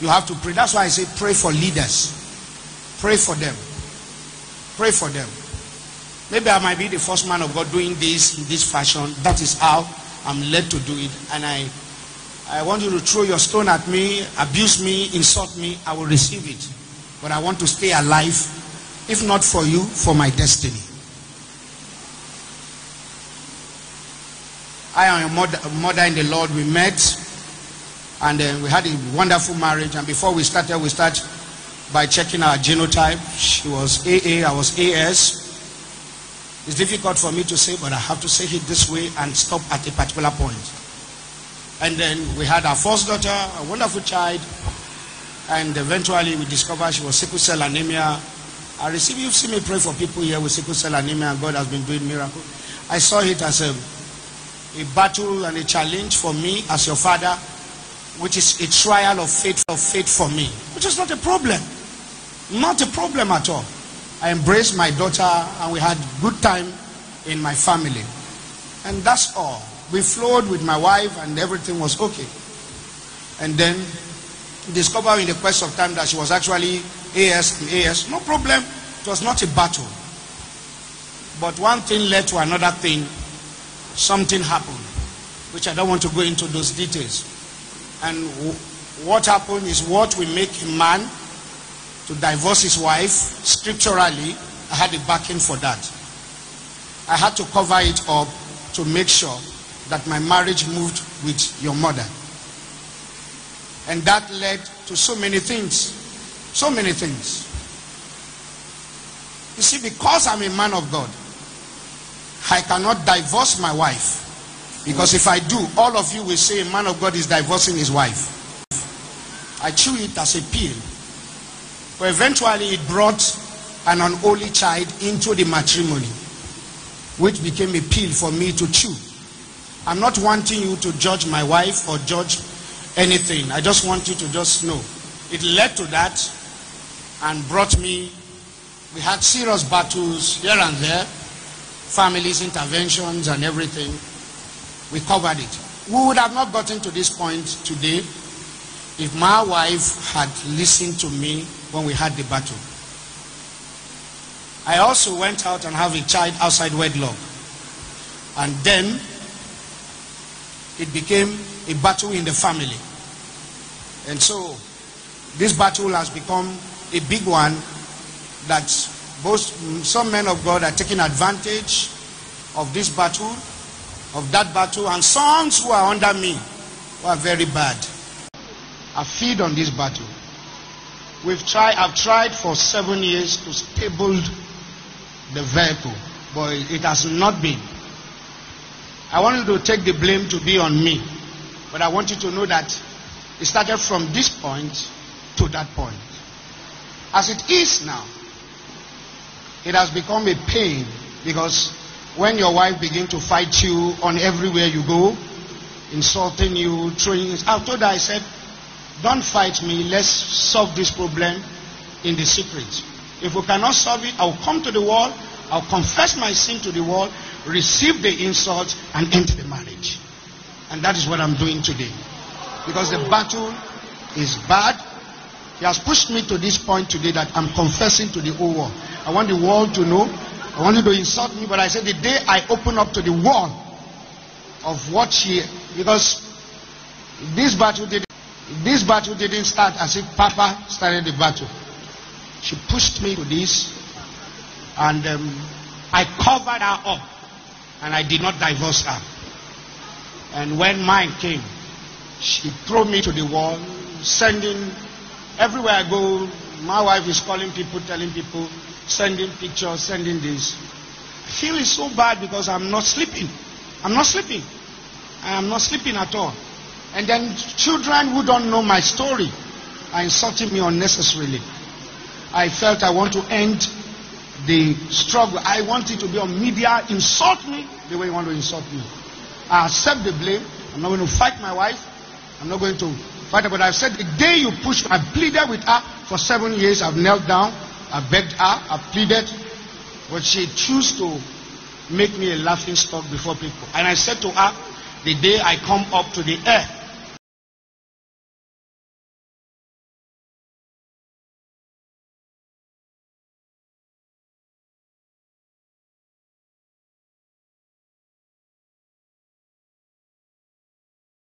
You have to pray. That's why I say pray for leaders. Pray for them. Pray for them. Maybe I might be the first man of God doing this in this fashion. That is how I'm led to do it. And I want you to throw your stone at me, abuse me, insult me. I will receive it. But I want to stay alive. If not for you, for my destiny. I am a mother in the Lord. We met and we had a wonderful marriage. And before we start by checking our genotype. She was AA, I was AS. It's difficult for me to say, but I have to say it this way and stop at a particular point. And then we had our first daughter, a wonderful child. And eventually we discovered she was sickle cell anemia. You've seen me pray for people here with sickle cell anemia, and God has been doing miracles. I saw it as a battle and a challenge for me as your father, which is a trial of faith for me, which is not a problem. Not a problem at all. I embraced my daughter and we had good time in my family. And that's all. We flowed with my wife and everything was okay. And then discovered in the course of time that she was actually AS. No problem. It was not a battle. But one thing led to another thing. Something happened, which I don't want to go into those details. And what happened is what we make a man to divorce his wife. Scripturally, I had a backing for that. I had to cover it up to make sure that my marriage moved with your mother. And that led to so many things. So many things. You see, because I'm a man of God, I cannot divorce my wife. Because if I do, all of you will say a man of God is divorcing his wife. I chew it as a pill. But eventually it brought an unholy child into the matrimony, which became a pill for me to chew. I'm not wanting you to judge my wife or judge anything. I just want you to just know. It led to that and brought me, we had serious battles here and there, families, interventions and everything. We covered it. We would have not gotten to this point today if my wife had listened to me when we had the battle. I also went out and have a child outside wedlock. And then it became a battle in the family. And so this battle has become a big one that some men of God are taking advantage of this battle, of that battle, and sons who are under me who are very bad. I feed on this battle. I've tried for 7 years to stable the vehicle, but it has not been. I want you to take the blame to be on me, but I want you to know that it started from this point to that point. As it is now, it has become a pain, because when your wife begins to fight you on everywhere you go, insulting you, throwing you, I told her, I said, don't fight me, let's solve this problem in the secret. If we cannot solve it, I'll come to the wall, I'll confess my sin to the wall, receive the insult, and end the marriage. And that is what I'm doing today. Because the battle is bad. He has pushed me to this point today that I'm confessing to the whole world. I want the world to know. I want you to insult me, but I said the day I open up to the world of what because this battle didn't start as if Papa started the battle. She pushed me to this, and I covered her up, and I did not divorce her. And when mine came, she threw me to the wall, sending, everywhere I go, my wife is calling people, telling people, sending pictures, sending this. I feel it's so bad because I'm not sleeping. I'm not sleeping. I am not sleeping at all. And then children who don't know my story are insulting me unnecessarily. I felt I want to end the struggle. I want it to be on media. Insult me the way you want to insult me. I accept the blame. I'm not going to fight my wife. I'm not going to fight her. But I've said the day you push, I pleaded with her for 7 years. I've knelt down. I begged her. I pleaded. But she chose to make me a laughing stock before people. And I said to her, the day I come up to the air,